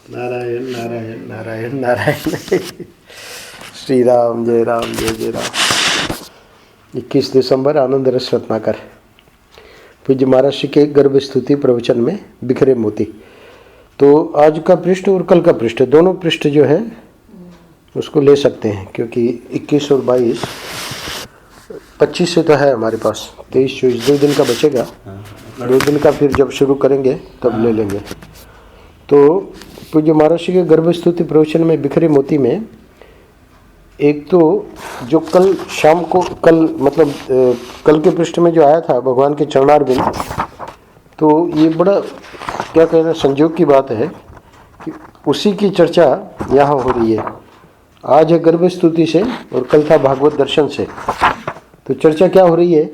नारायण नारायण नारायण नारायण। श्री राम जय राम जय जय राम। 21 दिसंबर आनंद रस रत्नाकर। पूज्य महर्षि के गर्भ स्तुति प्रवचन में बिखरे मोती। तो आज का पृष्ठ और कल का पृष्ठ, दोनों पृष्ठ जो है उसको ले सकते हैं, क्योंकि 21 और 22 25 से तो है हमारे पास, 23 24 2 दिन का बचेगा। 2 दिन का फिर जब शुरू करेंगे तब ले लेंगे। तो पूज्य महर्षि के गर्भ स्तुति प्रवचन में बिखरे मोती में एक तो जो कल शाम को, कल के पृष्ठ में जो आया था भगवान के चरणारविंद, तो ये बड़ा क्या कहना संयोग की बात है कि उसी की चर्चा यहाँ हो रही है। आज है गर्भ स्तुति से और कल था भागवत दर्शन से। तो चर्चा क्या हो रही है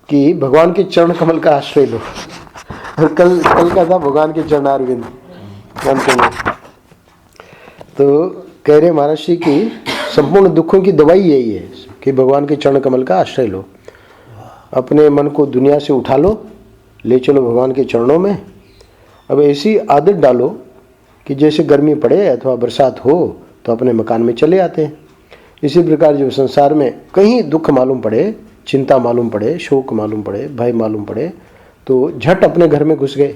कि भगवान के चरण कमल का आश्रय लो, और कल का था भगवान के चरणारविंद अंत में। तो कह रहे महर्षि की संपूर्ण दुखों की दवाई यही है कि भगवान के चरण कमल का आश्रय लो, अपने मन को दुनिया से उठा लो, ले चलो भगवान के चरणों में। अब ऐसी आदत डालो कि जैसे गर्मी पड़े अथवा बरसात हो तो अपने मकान में चले आते हैं। इसी प्रकार जब संसार में कहीं दुख मालूम पड़े, चिंता मालूम पड़े, शोक मालूम पड़े, भय मालूम पड़े, तो झट अपने घर में घुस गए,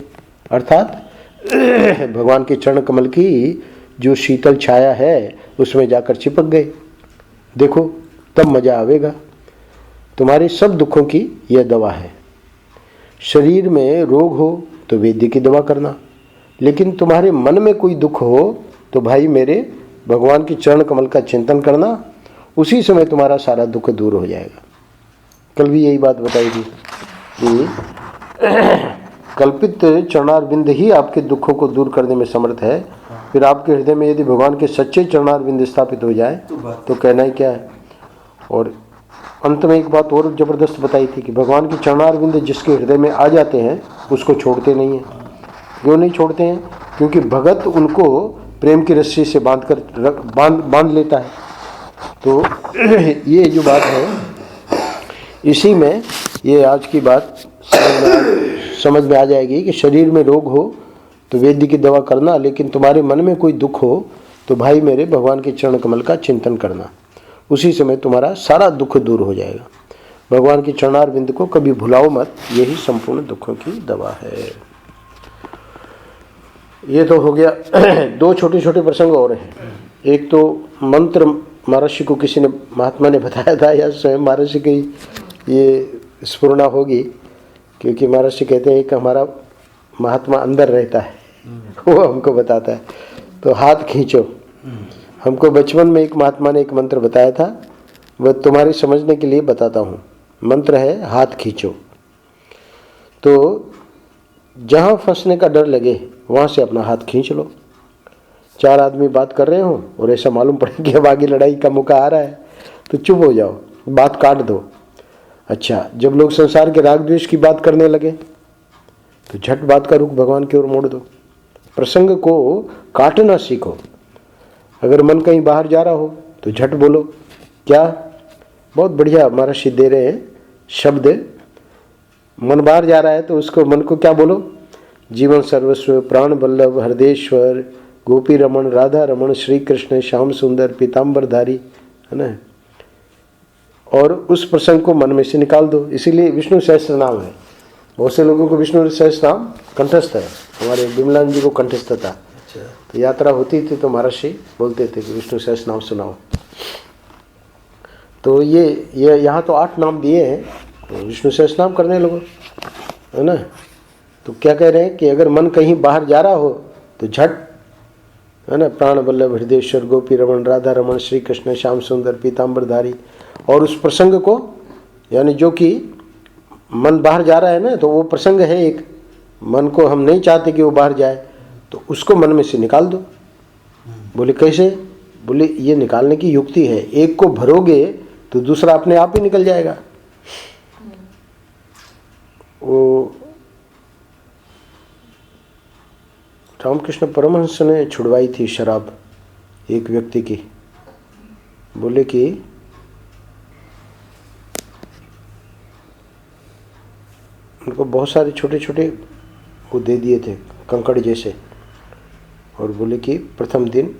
अर्थात भगवान के चरण कमल की जो शीतल छाया है उसमें जाकर चिपक गए। देखो तब मजा आवेगा। तुम्हारे सब दुखों की यह दवा है। शरीर में रोग हो तो वैद्य की दवा करना, लेकिन तुम्हारे मन में कोई दुख हो तो भाई मेरे भगवान के चरण कमल का चिंतन करना, उसी समय तुम्हारा सारा दुख दूर हो जाएगा। कल भी यही बात बताई थी कि कल्पित चरणारविंद ही आपके दुखों को दूर करने में समर्थ है। फिर आपके हृदय में यदि भगवान के सच्चे चरणारविंद स्थापित हो जाए तो कहना ही क्या है। और अंत में एक बात और जबरदस्त बताई थी कि भगवान के चरणारविंद जिसके हृदय में आ जाते हैं उसको छोड़ते नहीं हैं। क्यों नहीं छोड़ते हैं? क्योंकि भगत उनको प्रेम की रस्सी से बांध लेता है। तो ये जो बात है, इसी में ये आज की बात समझ में आ जाएगी कि शरीर में रोग हो तो वैद्य की दवा करना, लेकिन तुम्हारे मन में कोई दुख हो तो भाई मेरे भगवान के चरण कमल का चिंतन करना, उसी समय तुम्हारा सारा दुख दूर हो जाएगा। भगवान के चरणारविंद को कभी भुलाओ मत, यही संपूर्ण दुखों की दवा है। ये तो हो गया। 2 छोटे छोटे प्रसंग और हैं। एक तो मंत्र महर्षि को किसी ने, महात्मा ने बताया था, या स्वयं महर्षि की ये स्फुरना होगी, क्योंकि महर्षि कहते हैं कि हमारा महात्मा अंदर रहता है, वो हमको बताता है। तो हाथ खींचो। हमको बचपन में एक महात्मा ने एक मंत्र बताया था, वह तुम्हारे समझने के लिए बताता हूँ। मंत्र है हाथ खींचो। तो जहाँ फंसने का डर लगे वहाँ से अपना हाथ खींच लो। 4 आदमी बात कर रहे हो और ऐसा मालूम पड़े कि अब आगे लड़ाई का मौका आ रहा है, तो चुप हो जाओ, बात काट दो। अच्छा, जब लोग संसार के राग द्वेष की बात करने लगे तो झट बात का रुख भगवान की ओर मोड़ दो। प्रसंग को काटना सीखो। अगर मन कहीं बाहर जा रहा हो तो झट बोलो। क्या बहुत बढ़िया महर्षि दे रहे हैं शब्द। मन बाहर जा रहा है तो उसको, मन को क्या बोलो? जीवन सर्वस्व, प्राण वल्लभ, हरदेश्वर, गोपी रमन, राधा रमन, श्री कृष्ण, श्याम सुंदर, पीताम्बरधारी, है ना। और उस प्रसंग को मन में से निकाल दो। इसीलिए विष्णु सहस्त्र नाम है। बहुत से लोगों को विष्णु सहस्त्र नाम कंठस्थ है। हमारे बिमलान जी को कंठस्थ था। तो यात्रा होती थी तो महर्षि बोलते थे कि विष्णु सहस्त्र नाम सुनाओ। तो ये यहाँ तो 8 नाम दिए हैं, तो विष्णु सहस्त्र नाम करने लगो, है ना। तो क्या कह रहे हैं कि अगर मन कहीं बाहर जा रहा हो तो झट, है ना, प्राण वल्लभ, हृदयेश्वर, गोपी रमन, राधा रमन, श्री कृष्ण, श्याम सुंदर, पीताम्बरधारी, और उस प्रसंग को, यानी जो कि मन बाहर जा रहा है ना, तो वो प्रसंग है एक, मन को हम नहीं चाहते कि वो बाहर जाए, तो उसको मन में से निकाल दो। बोले कैसे? बोले ये निकालने की युक्ति है, एक को भरोगे तो दूसरा अपने आप ही निकल जाएगा। वो रामकृष्ण परमहंस ने छुड़वाई थी शराब एक व्यक्ति की। बोले कि उनको बहुत सारे छोटे छोटे वो दे दिए थे कंकड़ जैसे, और बोले कि प्रथम दिन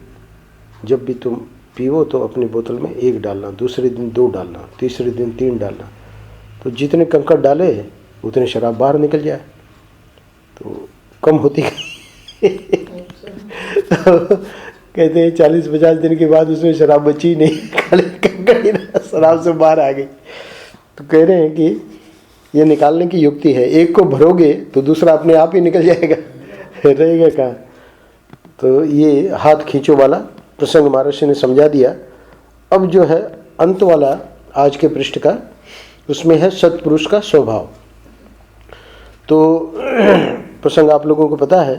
जब भी तुम पीवो तो अपनी बोतल में 1 डालना, दूसरे दिन 2 डालना, तीसरे दिन 3 डालना। तो जितने कंकड़ डाले उतने शराब बाहर निकल जाए, तो कम होती गई। तो कहते हैं 40-50 दिन के बाद उसमें शराब बची ही नहीं, खाली कंकड़ ही शराब से बाहर आ गई। तो कह रहे हैं कि ये निकालने की युक्ति है, एक को भरोगे तो दूसरा अपने आप ही निकल जाएगा, रहेगा कहाँ। तो ये हाथ खींचो वाला प्रसंग महर्षि ने समझा दिया। अब जो है अंत वाला आज के पृष्ठ का, उसमें है सत्पुरुष का स्वभाव। तो प्रसंग आप लोगों को पता है,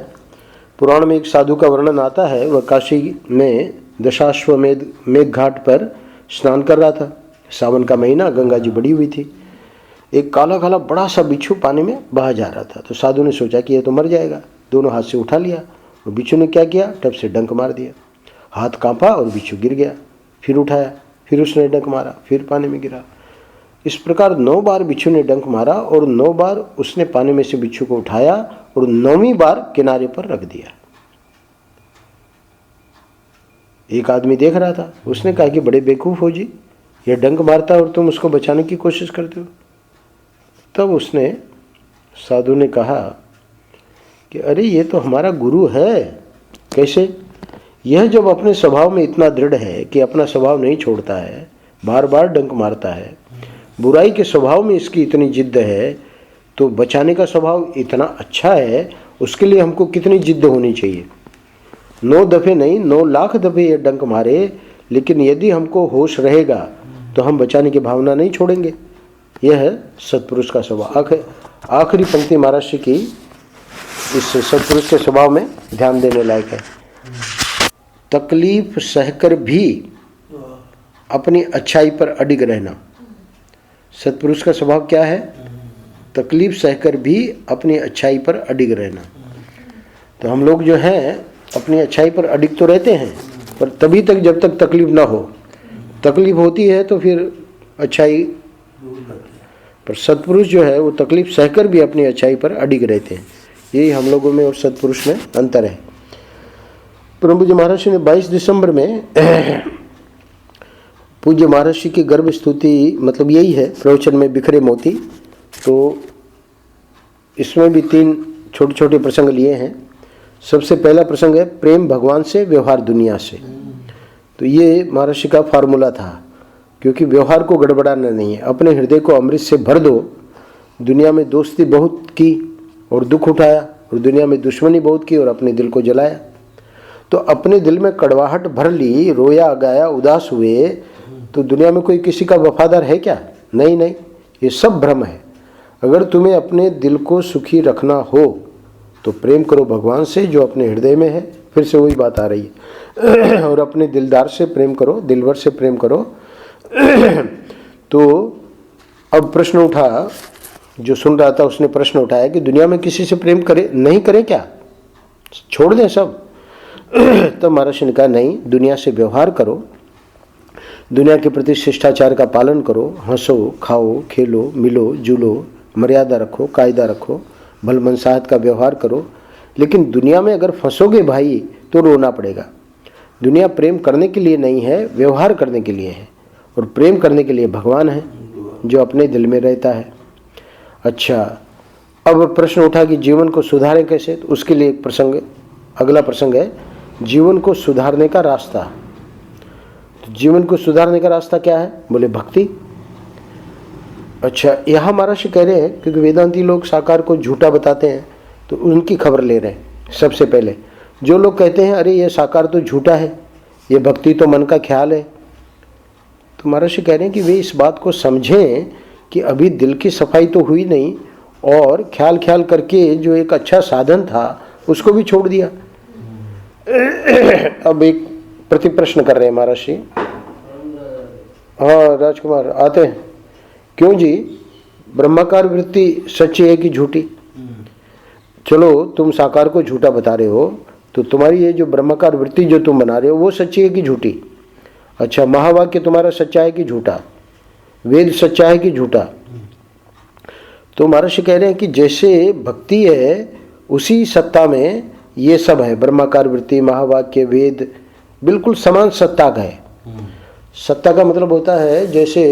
पुराण में एक साधु का वर्णन आता है। वह काशी में दशाश्वमेध मेघ घाट पर स्नान कर रहा था। सावन का महीना, गंगा जी बड़ी हुई थी। एक काला काला बड़ा सा बिच्छू पानी में बहा जा रहा था। तो साधु ने सोचा कि यह तो मर जाएगा, दोनों हाथ से उठा लिया। और बिच्छू ने क्या किया, टप से डंक मार दिया, हाथ कांपा और बिच्छू गिर गया। फिर उठाया, फिर उसने डंक मारा, फिर पानी में गिरा। इस प्रकार 9 बार बिच्छू ने डंक मारा और 9 बार उसने पानी में से बिच्छू को उठाया और 9वीं बार किनारे पर रख दिया। एक आदमी देख रहा था, उसने कहा कि बड़े बेवकूफ हो जी, यह डंक मारता और तुम उसको बचाने की कोशिश करते हो। तब उसने, साधु ने कहा कि अरे ये तो हमारा गुरु है। कैसे? यह जब अपने स्वभाव में इतना दृढ़ है कि अपना स्वभाव नहीं छोड़ता है, बार बार डंक मारता है, बुराई के स्वभाव में इसकी इतनी जिद्द है, तो बचाने का स्वभाव इतना अच्छा है, उसके लिए हमको कितनी जिद्द होनी चाहिए। 9 दफ़े नहीं, 9 लाख दफ़े ये डंक मारे, लेकिन यदि हमको होश रहेगा तो हम बचाने की भावना नहीं छोड़ेंगे। यह है सत्पुरुष का स्वभाव। आखिरी पंक्ति महर्षि की इस सत्पुरुष के स्वभाव में ध्यान देने लायक है। तकलीफ सहकर भी अपनी अच्छाई पर अडिग रहना। सत्पुरुष का स्वभाव क्या है? तकलीफ सहकर भी अपनी अच्छाई पर अडिग रहना। तो हम लोग जो हैं अपनी अच्छाई पर अडिग तो रहते हैं, पर तभी तक जब तक तकलीफ ना हो। तकलीफ होती है तो फिर अच्छाई, पर सत्पुरुष जो है वो तकलीफ सहकर भी अपनी अच्छाई पर अडिग रहते हैं। यही हम लोगों में और सत्पुरुष में अंतर है। परम पूज्य महर्षि ने 22 दिसंबर में पूज्य महर्षि की गर्भ स्तुति, मतलब यही है प्रवचन में बिखरे मोती। तो इसमें भी 3 छोटे छोटे प्रसंग लिए हैं। सबसे पहला प्रसंग है प्रेम भगवान से, व्यवहार दुनिया से। तो ये महर्षि का फार्मूला था, क्योंकि व्यवहार को गड़बड़ाना नहीं है। अपने हृदय को अमृत से भर दो। दुनिया में दोस्ती बहुत की और दुख उठाया, और दुनिया में दुश्मनी बहुत की और अपने दिल को जलाया। तो अपने दिल में कड़वाहट भर ली, रोया गाया, उदास हुए, तो दुनिया में कोई किसी का वफादार है क्या? नहीं नहीं, ये सब भ्रम है। अगर तुम्हें अपने दिल को सुखी रखना हो तो प्रेम करो भगवान से जो अपने हृदय में है। फिर से वही बात आ रही है। और अपने दिलदार से प्रेम करो, दिलवर से प्रेम करो। तो अब प्रश्न उठा, जो सुन रहा था उसने प्रश्न उठाया कि दुनिया में किसी से प्रेम करे नहीं करें क्या, छोड़ दें सब? तब महर्षि ने कहा नहीं, दुनिया से व्यवहार करो, दुनिया के प्रति शिष्टाचार का पालन करो, हंसो, खाओ, खेलो, मिलो जुलो, मर्यादा रखो, कायदा रखो, भलमनसाहत का व्यवहार करो। लेकिन दुनिया में अगर फंसोगे भाई तो रोना पड़ेगा। दुनिया प्रेम करने के लिए नहीं है, व्यवहार करने के लिए है। और प्रेम करने के लिए भगवान है जो अपने दिल में रहता है। अच्छा, अब प्रश्न उठा कि जीवन को सुधारें कैसे? तो उसके लिए एक प्रसंग, अगला प्रसंग है जीवन को सुधारने का रास्ता। तो जीवन को सुधारने का रास्ता क्या है? बोले भक्ति। अच्छा, यहाँ महर्षि कह रहे हैं क्योंकि वेदांती लोग साकार को झूठा बताते हैं, तो उनकी खबर ले रहे हैं। सबसे पहले जो लोग कहते हैं अरे ये साकार तो झूठा है, ये भक्ति तो मन का ख्याल है, तो महर्षि कह रहे हैं कि वे इस बात को समझें कि अभी दिल की सफाई तो हुई नहीं, और ख्याल ख्याल करके जो एक अच्छा साधन था उसको भी छोड़ दिया। अब एक प्रति प्रश्न कर रहे हैं महर्षि। हाँ राजकुमार आते हैं। क्यों जी, ब्रह्माकार वृत्ति सच्ची है कि झूठी? चलो तुम साकार को झूठा बता रहे हो, तो तुम्हारी ये जो ब्रह्माकार वृत्ति जो तुम बना रहे हो वो सच्ची है कि झूठी? अच्छा, महावाक्य तुम्हारा सच्चा है कि झूठा? वेद सच्चा है कि झूठा? तो महर्षि कह रहे हैं कि जैसे भक्ति है उसी सत्ता में ये सब है, ब्रह्माकार वृत्ति, महावाक्य, वेद, बिल्कुल समान सत्ता का है। सत्ता का मतलब होता है जैसे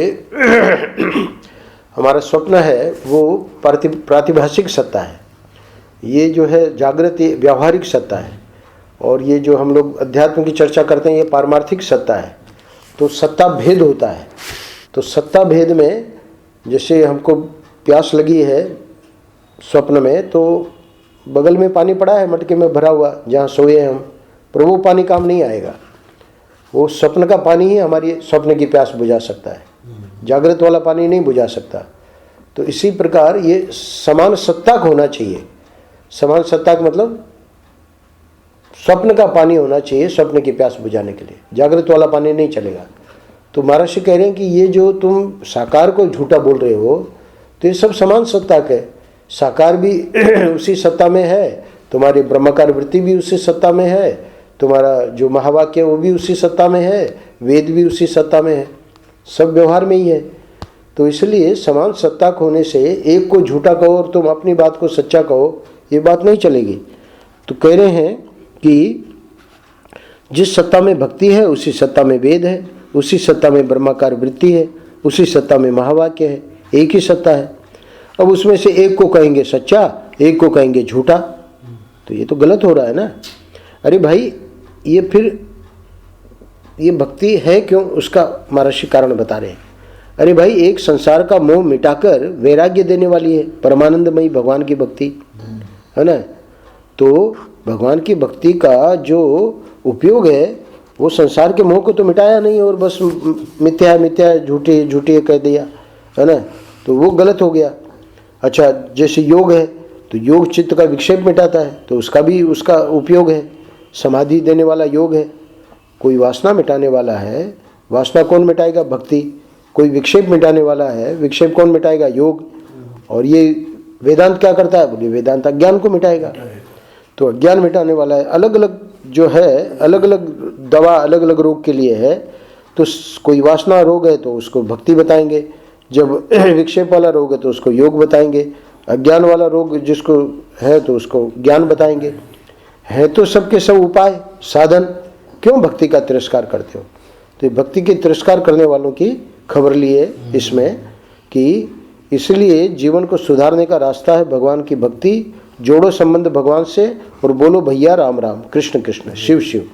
हमारा स्वप्न है वो प्रातिभाषिक सत्ता है, ये जो है जागृत ये व्यावहारिक सत्ता है, और ये जो हम लोग अध्यात्म की चर्चा करते हैं ये पारमार्थिक सत्ता है। तो सत्ता भेद होता है। तो सत्ता भेद में जैसे हमको प्यास लगी है स्वप्न में, तो बगल में पानी पड़ा है मटके में भरा हुआ जहाँ सोए हम, पर वो पानी काम नहीं आएगा। वो स्वप्न का पानी ही हमारी स्वप्न की प्यास बुझा सकता है, जागृत वाला पानी नहीं बुझा सकता। तो इसी प्रकार ये समान सत्ता का होना चाहिए। समान सत्ता का मतलब स्वप्न का पानी होना चाहिए स्वप्न की प्यास बुझाने के लिए, जागृत वाला पानी नहीं चलेगा। तो महर्षि कह रहे हैं कि ये जो तुम साकार को झूठा बोल रहे हो, तो ये सब समान सत्ता के, साकार भी उसी सत्ता में है, तुम्हारी ब्रह्माकार वृत्ति भी उसी सत्ता में है, तुम्हारा जो महावाक्य वो भी उसी सत्ता में है, वेद भी उसी सत्ता में है, सब व्यवहार में ही है। तो इसलिए समान सत्ता होने से एक को झूठा कहो और तुम अपनी बात को सच्चा कहो, ये बात नहीं चलेगी। तो कह रहे हैं कि जिस सत्ता में भक्ति है उसी सत्ता में वेद है, उसी सत्ता में ब्रह्माकार वृत्ति है, उसी सत्ता में महावाक्य है, एक ही सत्ता है। अब उसमें से एक को कहेंगे सच्चा, एक को कहेंगे झूठा, तो ये तो गलत हो रहा है ना। अरे भाई ये फिर ये भक्ति है क्यों, उसका महर्षि कारण बता रहे हैं। अरे भाई एक संसार का मोह मिटाकर वैराग्य देने वाली है परमानंदमयी भगवान की भक्ति, है ना। तो भगवान की भक्ति का जो उपयोग है वो संसार के मोह को तो मिटाया नहीं, और बस मिथ्या मिथ्या झूठी झूठी कह दिया, है ना, तो वो गलत हो गया। अच्छा जैसे योग है, तो योग चित्त का विक्षेप मिटाता है, तो उसका भी उसका उपयोग है, समाधि देने वाला योग है। कोई वासना मिटाने वाला है, वासना कौन मिटाएगा, भक्ति। कोई विक्षेप मिटाने वाला है, विक्षेप कौन मिटाएगा, योग। और ये वेदांत क्या करता है, बोलिए वेदांत अज्ञान को मिटाएगा। तो अज्ञान मिटाने वाला है। अलग अलग जो है, अलग अलग दवा अलग अलग रोग के लिए है। तो कोई वासना रोग है तो उसको भक्ति बताएंगे, जब विक्षेप वाला रोग है तो उसको योग बताएंगे, अज्ञान वाला रोग जिसको है तो उसको ज्ञान बताएंगे। है तो सबके सब उपाय साधन, क्यों भक्ति का तिरस्कार करते हो। तो भक्ति के तिरस्कार करने वालों की खबर लिए इसमें कि इसलिए जीवन को सुधारने का रास्ता है भगवान की भक्ति। जोड़ो संबंध भगवान से और बोलो भैया राम राम, कृष्ण कृष्ण, शिव शिव।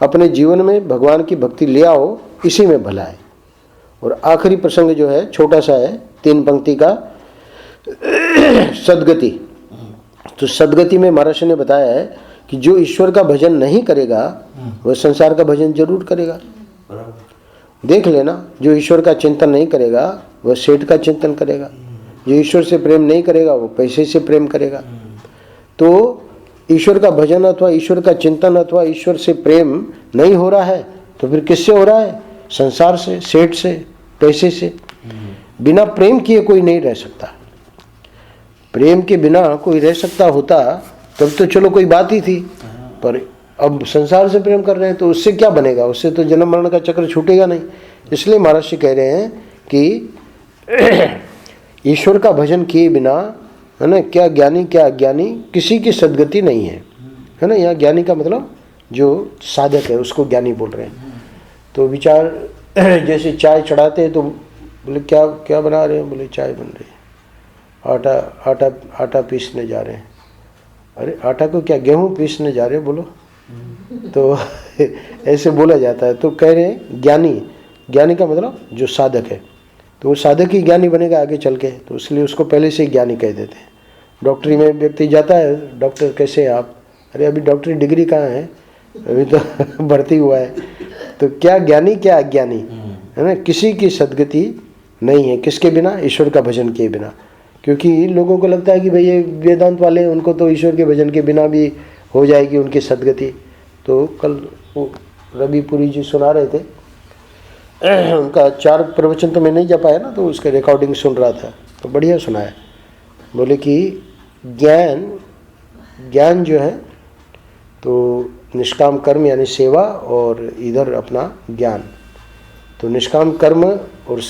अपने जीवन में भगवान की भक्ति ले आओ, इसी में भला है। और आखिरी प्रसंग जो है छोटा सा है, 3 पंक्ति का, सद्गति। तो सद्गति में महर्षि ने बताया है कि जो ईश्वर का भजन नहीं करेगा वह संसार का भजन जरूर करेगा। देख लेना, जो ईश्वर का चिंतन नहीं करेगा वह सेठ का चिंतन करेगा, जो ईश्वर से प्रेम नहीं करेगा वो पैसे से प्रेम करेगा। तो ईश्वर का भजन अथवा ईश्वर का चिंतन अथवा ईश्वर से प्रेम नहीं हो रहा है तो फिर किससे हो रहा है, संसार से, सेठ से, पैसे से। बिना प्रेम किए कोई नहीं रह सकता। प्रेम के बिना कोई रह सकता होता तब तो चलो कोई बात ही थी, पर अब संसार से प्रेम कर रहे हैं तो उससे क्या बनेगा, उससे तो जन्म मरण का चक्र छूटेगा नहीं। इसलिए महर्षि कह रहे हैं कि ईश्वर का भजन किए बिना, है ना, क्या ज्ञानी क्या अज्ञानी, किसी की सद्गति नहीं है ना। यहाँ ज्ञानी का मतलब जो साधक है उसको ज्ञानी बोल रहे हैं। तो विचार जैसे चाय चढ़ाते हैं तो बोले क्या क्या बना रहे हैं, बोले चाय बन रही है, आटा पीसने जा रहे हैं। अरे आटा को क्या, गेहूँ पीसने जा रहे हैं बोलो। तो ऐसे बोला जाता है। तो कह रहे हैं ज्ञानी का मतलब जो साधक है, तो वो साधक ही ज्ञानी बनेगा आगे चल के, तो इसलिए उसको पहले से ही ज्ञानी कह देते हैं। डॉक्टरी में व्यक्ति जाता है, डॉक्टर कैसे हैं आप, अरे अभी डॉक्टरी डिग्री कहाँ है, अभी तो भर्ती हुआ है। तो क्या ज्ञानी क्या अज्ञानी, है ना, किसी की सद्गति नहीं है, किसके बिना, ईश्वर का भजन किए बिना। क्योंकि लोगों को लगता है कि भाई ये वेदांत वाले हैं, उनको तो ईश्वर के भजन के बिना भी हो जाएगी उनकी सद्गति। तो कल वो रविपुरी जी सुना रहे थे, उनका 4 प्रवचन तो मैं नहीं जा पाया ना, तो उसका रिकॉर्डिंग सुन रहा था, तो बढ़िया सुनाया। बोले कि ज्ञान जो है तो निष्काम कर्म यानी सेवा, और इधर अपना ज्ञान। तो निष्काम कर्म और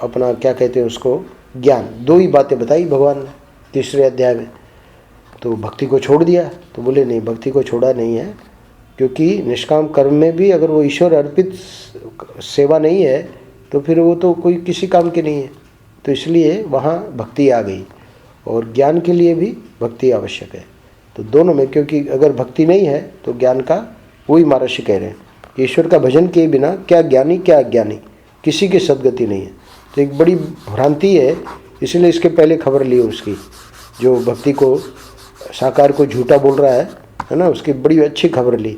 अपना क्या कहते हैं उसको, ज्ञान, 2 ही बातें बताई भगवान ने 3रे अध्याय में। तो भक्ति को छोड़ दिया। तो बोले नहीं, भक्ति को छोड़ा नहीं है, क्योंकि निष्काम कर्म में भी अगर वो ईश्वर अर्पित सेवा नहीं है तो फिर वो तो कोई किसी काम की नहीं है। तो इसलिए वहाँ भक्ति आ गई, और ज्ञान के लिए भी भक्ति आवश्यक है। तो दोनों में, क्योंकि अगर भक्ति नहीं है तो ज्ञान का, वही महर्षि कह रहे हैं, ईश्वर का भजन किए बिना क्या ज्ञानी क्या अज्ञानी, किसी की सदगति नहीं है। तो एक बड़ी भ्रांति है, इसलिए इसके पहले खबर ली उसकी, जो भक्ति को साकार को झूठा बोल रहा है ना, उसकी बड़ी अच्छी खबर ली।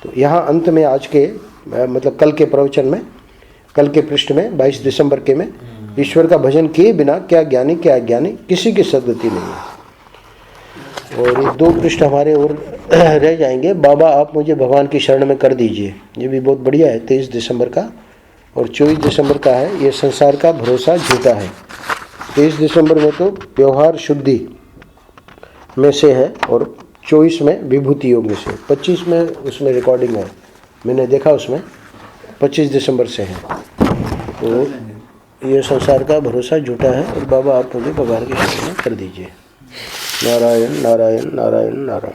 तो यहाँ अंत में आज के मतलब कल के प्रवचन में, कल के पृष्ठ में 22 दिसंबर के में, ईश्वर का भजन किए बिना क्या ज्ञानी क्या अज्ञानी, किसी की सदगति नहीं है। और 2 पृष्ठ हमारे और रह जाएंगे। बाबा आप मुझे भगवान की शरण में कर दीजिए, ये भी बहुत बढ़िया है, 23 दिसंबर का। और 24 दिसंबर का है, ये संसार का भरोसा झूठा है। 23 दिसंबर में तो व्यवहार शुद्धि में से है, और 24 में विभूति योग में से, 25 में उसमें रिकॉर्डिंग है, मैंने देखा उसमें 25 दिसंबर से है। तो ये संसार का भरोसा झूठा है, और बाबा आप मुझे भगवान की शरण में कर दीजिए। नारायण नारायण नारायण नारायण।